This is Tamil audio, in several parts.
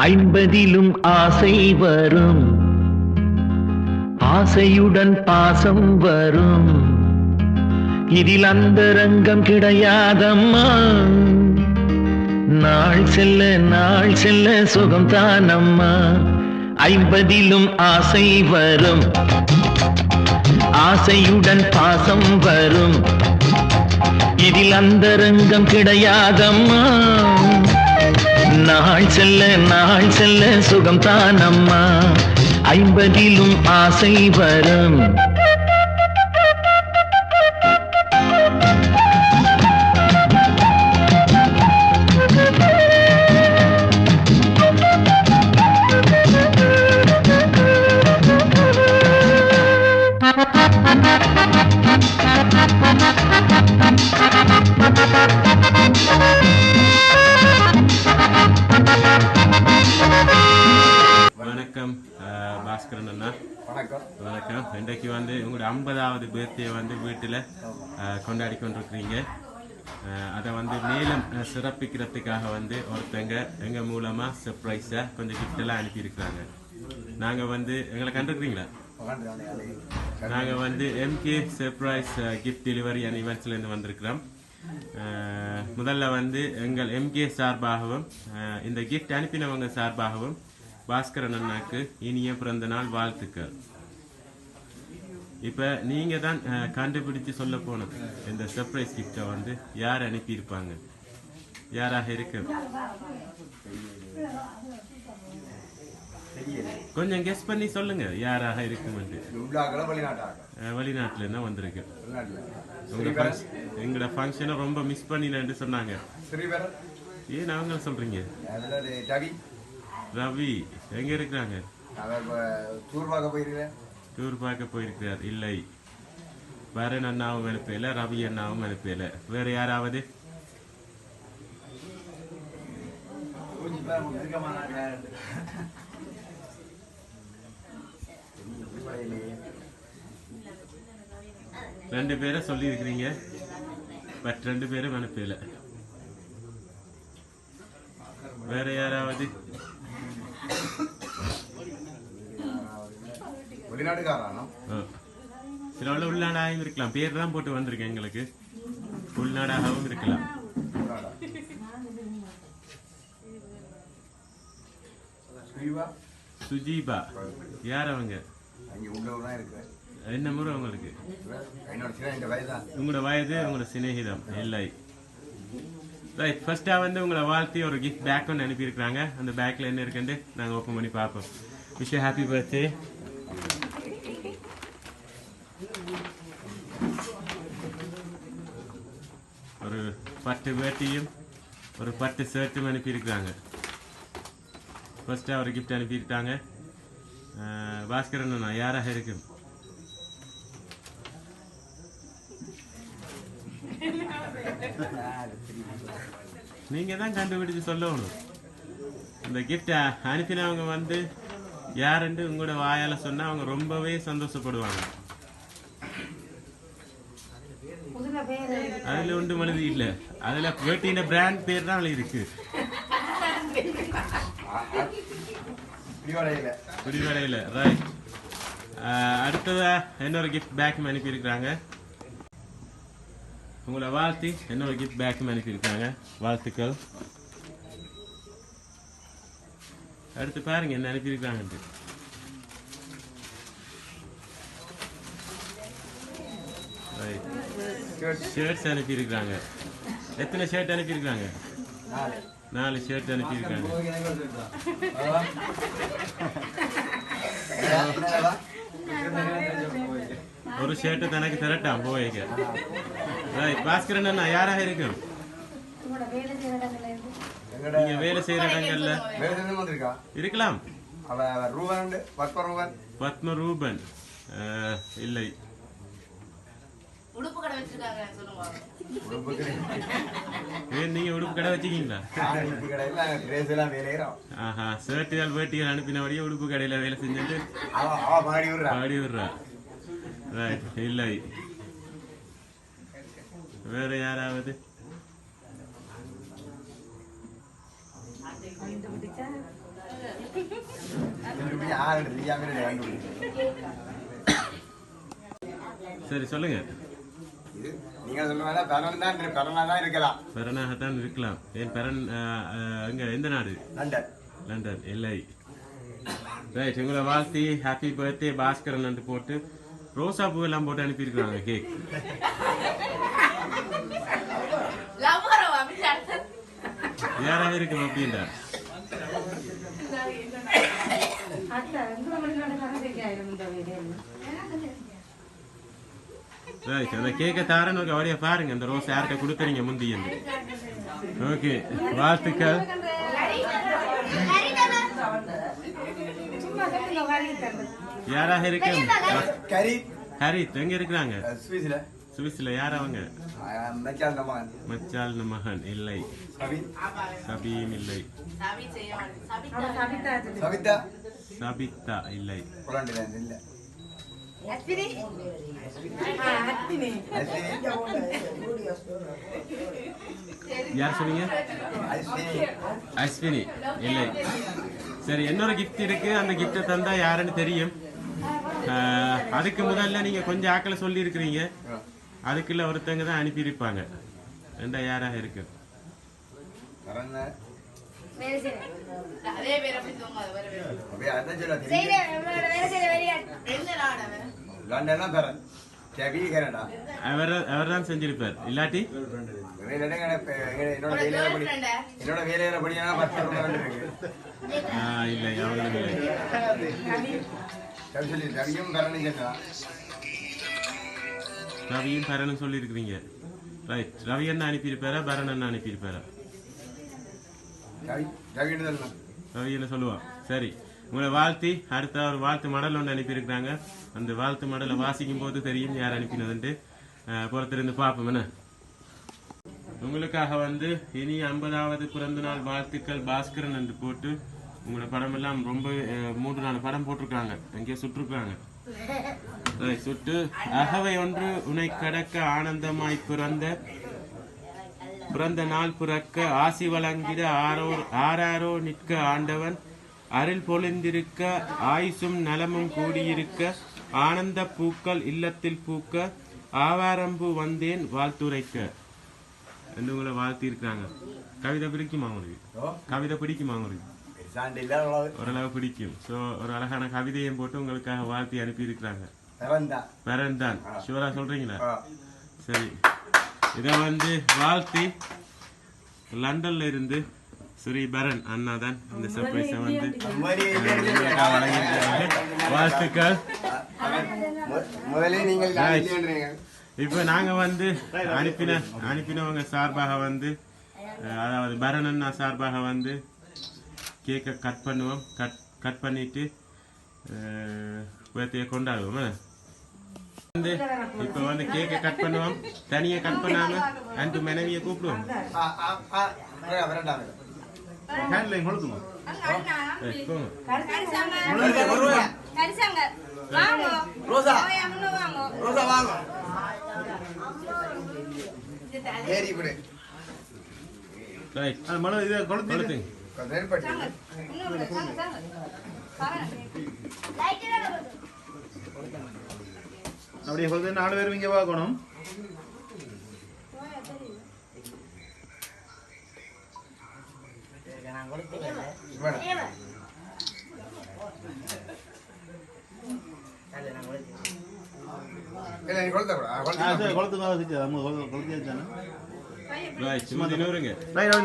ஐம்பதிலும் ஆசை வரும், ஆசையுடன் பாசம் வரும், இதில் அந்தரங்கம் கிடையாதம்மா. நாள் செல்ல சுகம் தானம்மா. ஐம்பதிலும் ஆசை வரும், ஆசையுடன் பாசம் வரும், இதில் அந்தரங்கம் கிடையாதம்மா. நாள் செல்ல சுகம் தானம்மா. ஐம்பதிலும் ஆசை வரும். வணக்கம் பாஸ்கரன் அண்ணா. வணக்கம். இன்றைக்கு உங்களோட 50வது பர்த்டே வீட்டில் கொண்டாடி கொண்டிருக்கிறீங்க. அதை மேலும் சிறப்பிக்கிறதுக்காக ஒருத்தங்க எங்கள் மூலமாக சர்ப்ரைஸாக கொஞ்சம் கிஃப்டெல்லாம் அனுப்பியிருக்கிறாங்க. நாங்கள் எங்களை கண்டுருக்கிறீங்களா? நாங்கள் M K surprise gift delivery and ஈவெண்ட்ஸ்லேருந்து வந்திருக்கிறோம். முதல்ல எங்கள் எம்கே சார்பாகவும் இந்த கிஃப்ட் அனுப்பினவங்க சார்பாகவும் பாஸ்கரன் அண்ணாக்கு இனிய பிறந்த நாள் வாழ்த்துக்கள். இப்ப நீங்க தான் கண்டுபிடிச்சு சொல்ல போனோம் இந்த சர்ப்ரைஸ் கிஃப்டை யார் அனுப்பியிருப்பாங்க, யாராக இருக்கு? கொஞ்சம் கெஸ் பண்ணி சொல்லுங்க யாராக இருக்கும். வெளிநாட்டுல இருந்தா வந்திருக்கு. எங்களோட ஃபங்க்ஷனை ரொம்ப மிஸ் பண்ணினு சொன்னாங்க. ஏன் அவங்க சொல்றீங்க? ரவி எங்க இருக்கிறாங்க? டூர் பார்க்க போயிருக்கிறார். இல்லை, வரன் அண்ணாவும் அனுப்பல, ரவி அண்ணாவும் அனுப்பல. வேற யாராவது? ரெண்டு பேரை சொல்லி இருக்கிறீங்க, பட் ரெண்டு பேரும் அனுப்பல. வேற யாராவது? சில உள்நாடாகவும் இருக்கலாம். பேர் தான் போட்டு வந்திருக்கேன். எங்களுக்கு உள்நாடாகவும் இருக்கலாம். சுஜீபா யார் அவங்க? என்ன முறை உங்களுக்கு? உங்களோட வயது, உங்களோட சிநேகிதம் இல்லை. ரைட். ஃபர்ஸ்டா உங்களை வாழ்த்தி ஒரு கிஃப்ட் பேக் ஒன்று அனுப்பியிருக்கிறாங்க. அந்த பேக்ல என்ன இருக்குன்னு நாங்கள் ஓப்பன் பண்ணி பார்ப்போம். Wish happy birthday. ஒரு 10 வேட்டியும் ஒரு 10 ஷர்ட்டும் அனுப்பியிருக்கிறாங்க. ஃபர்ஸ்டா ஒரு கிஃப்ட் அனுப்பியிருக்காங்க. பாஸ்கரன் யாராக இருக்கும்? நீங்க தான் கண்டுபிடிச்சு சொல்லணும். இந்த கிஃப்ட் அனுப்பினவங்க யாருன்னு உங்களோட வாயால சொன்னா அவங்க ரொம்பவே சந்தோஷப்படுவாங்க. அதுல ஒன்று மனது இல்ல, அதுல வேட்டின பிராண்ட் பேர் தான் இருக்கு. குடிவடையில. ரைட். அடுத்ததா இன்னொரு கிஃப்ட் பேக் அனுப்பியிருக்கிறாங்க. உங்களை வாழ்த்தி இன்னொரு கிஃப்ட் பேக் அனுப்பியிருக்காங்க. வாழ்த்துக்கள். அடுத்து பாருங்க என்ன அனுப்பியிருக்காங்க. ஷர்ட்ஸ் அனுப்பியிருக்காங்க. எத்தனை ஷர்ட் அனுப்பியிருக்காங்க? 4 ஷர்ட் அனுப்பியிருக்காங்க. ஒரு ஷர்ட் தனக்கு திரட்டாம் போய்க்க. பாஸ்கரன் அண்ணா யாராக இருக்கும்? நீங்க வேலை செய்யற இடங்கள்ல இருக்கலாம். பத்ம ரூபன் இல்லை. நீங்க உடுப்பு கடை வச்சுக்கீங்களா? ஆஹா, ஷர்ட்டுகள் வேட்டிகள் அனுப்பினபடியே உடுப்பு கடையில வேலை செஞ்சுட்டு பாடி விடுறா. இல்லை. வேற யாராவது? சரி சொல்லுங்க. நீங்க சொல்லுவாங்க பெறனாதான் இருக்கலாம். பெறனாகத்தான் இருக்கலாம். ஏன் பெறன் எங்க எந்த நாடு? லண்டன். லண்டன் இல்லை. ரைட், உங்களை வாழ்த்தி ஹாப்பி பர்த்டே பாஸ்கரன் போட்டு ரோசா பூ எல்லாம் போட்டு அனுப்பியிருக்காங்க கேக். யாராக இருக்கும் அப்படின்டா? அந்த கேக்க தாரன்னு ஒரு அவரைய பாருங்க. அந்த ரோஸ் யார்கிட்ட கொடுக்குறீங்க முந்தி? ஓகே, வாழ்த்துக்கள். யாராக இருக்கு? ஹரித் எங்க இருக்கிறாங்க? சுவிஸ்ல. யார் அவங்க? மச்சால் மகன் இல்லை. சபீம் இல்லை. சபிதா இல்லை. யார் சொன்னீங்க? அஸ்வினி இல்லை. சரி, இன்னொரு கிஃப்ட் இருக்கு. அந்த கிஃப்டை தந்தா யாருன்னு தெரியும். அதுக்கு முதல்ல நீங்க கொஞ்சம் ஆக்களை சொல்லி இருக்கிறீங்க. அதுக்குள்ள ஒருத்தங்க தான் அனுப்பியிருப்பாங்க. ரெண்டா யாராக இருக்கு? அவர் தான் செஞ்சிருப்பார். இல்லாட்டி என்னோட வேலையில படியா இல்லை, அவங்களும் இல்லை. ரவியும் பரனும் சொல்லி இருக்கிறீங்க. ரைட், ரவி என்ன அனுப்பியிருப்பாரா, பரன் என்ன அனுப்பியிருப்பாரா? ரவி என்ன சொல்லுவான். சரி, உங்களை வாழ்த்தி அடுத்த ஒரு வாழ்த்து மடல் ஒன்று அனுப்பியிருக்கிறாங்க. அந்த வாழ்த்து மடலை வாசிக்கும் போது தெரியும் யார் அனுப்பினதுன்ட்டு. புறத்திலிருந்து பார்ப்போம். என்ன உங்களுக்காக இனி 50வது பிறந்த நாள் வாழ்த்துக்கள் பாஸ்கரன் என்று போட்டு உங்களோட படம் எல்லாம் ரொம்ப 3-4 படம் போட்டிருக்காங்க. எங்கேயோ சுட்டிருக்காங்க. சுட்டு அகவை ஒன்று உனை கடக்க ஆனந்தமாய் பிறந்த நாள் பிறக்க ஆசி வழங்கிட ஆராரோ நிற்க ஆண்டவன் அருள் பொழிந்திருக்க ஆயுசும் நலமும் கூடியிருக்க ஆனந்த பூக்கள் இல்லத்தில் பூக்க ஆவாரம்பு வந்தேன் வாழ்த்துரைக்க என்று உங்களை வாழ்த்தி இருக்காங்க. கவிதை பிடிக்குமா உங்களுக்கு? கவிதை பிடிக்குமா உங்களுக்கு? ஓரளவு பிடிக்கும். ஸோ ஒரு அழகான கவிதையும் போட்டு உங்களுக்காக வாழ்த்தி அனுப்பி இருக்கிறாங்க. பெரன்தான் ஷுவரா சொல்றீங்களா? சரி, இதை வாழ்த்தி லண்டன்ல இருந்து ஸ்ரீ பரன் அண்ணா தான் இந்த சர்ப்ரைஸை வாழ்த்துக்கள். இப்ப நாங்க அனுப்பினவங்க சார்பாக அதாவது பரன் அண்ணா சார்பாக கேக்கை கட் பண்ணுவோம். கட் பண்ணிட்டு கொண்டாடுவோம். இப்ப கேக்கை கட் பண்ணுவோம். தனியா கட் பண்ணாம அண்டு மனைவியை கூப்பிடுவோம். அப்படியே 4 பேரும் இங்க பார்க்கணும்.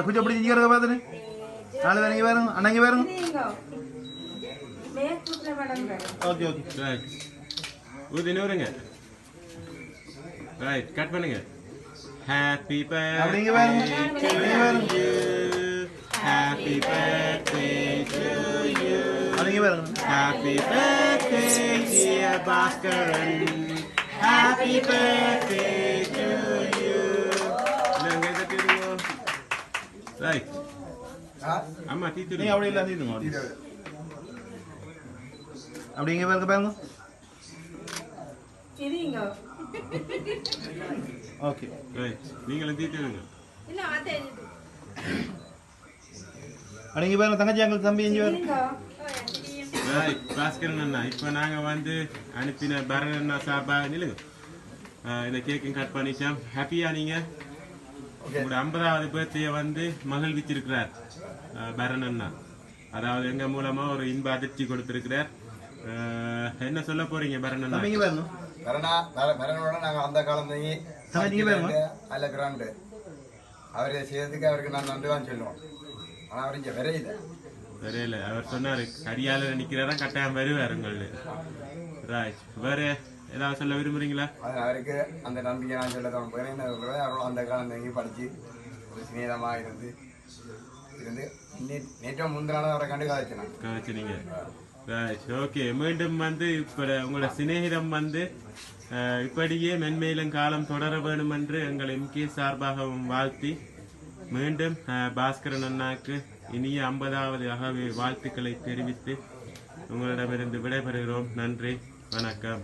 கொஞ்சம் அப்படி இங்க இருக்க பாத்துட்டு 4 பேர் இங்க பாருங்க. அண்ணா இங்க பாருங்க. ஓகே ஓகே ஊதினூருங்க. ரைட், கட் பண்ணுங்க. ஹாப்பி அப்படிங்க பாருங்க. Happy birthday to you. அப்படிங்க பாருங்க. Happy birthday dear Bhaskaran. Happy birthday to you. நாங்க இத தெரியும். ரைட். அம்மா தீத்துரு. நீ அப்படி இல்ல தீத்துமா. அப்படிங்க பாருங்க. சரிங்க. ஓகே ரைட், நீங்களும் தீத்துருங்க. இல்ல அத்தை அடங்கி பாருங்க தங்கச்சி அங்கே தம்பி எஞ்சி வரும் பாஸ்கரன் அண்ணா இப்போ நாங்கள் வந்து அனுப்பின பரண் அண்ணா சார்பாக நிலுங்க இந்த கேக்கும் கட் பண்ணிட்டோம். ஹாப்பியா நீங்கள் உங்களோட 50வது பர்த்டே வந்து மகிழ்விச்சிருக்கிறார் பரண் அண்ணா. அதாவது எங்க மூலமா ஒரு இன்ப அதிர்ச்சி கொடுத்திருக்கிறார். என்ன சொல்ல போறீங்க பரண் அண்ணா? தம்பி பாருங்க பரணோட நாங்கள் அந்த காலம் அல்ல கிராண்டு அவரை செய்யறதுக்கு அவருக்கு நான் நன்றி தான் சொல்லுவோம். ஆனால் அவர் இங்கே விரையில வரையில அவர் சொன்னாரு கடியால நிக்கிறதா கட்டாயம் வருவார் உங்களுக்கு. ராஜ் வேற ஏதாவது சொல்ல விரும்புறீங்களா? அவருக்கு அந்த நம்பிக்கை நான் சொல்ல போகிறேன். அவர்கள் அந்த காலம் தங்கி படிச்சு ஒரு சிநேகமாக இருந்து நேற்று முந்தினால அவரை கண்டு காய்ச்சினீங்க. ஓகே, மீண்டும் வந்து இப்ப உங்களோட சிநேகிதம் வந்து இப்படியே மென்மேலும் காலம் தொடர வேண்டும் என்று எங்கள் எம்கே சார்பாகவும் வாழ்த்தி மீண்டும் பாஸ்கரன் அண்ணாக்கு இனிய 50வது அகவை வாழ்த்துக்களை தெரிவித்து உங்களிடமிருந்து விடைபெறுகிறோம். நன்றி, வணக்கம்.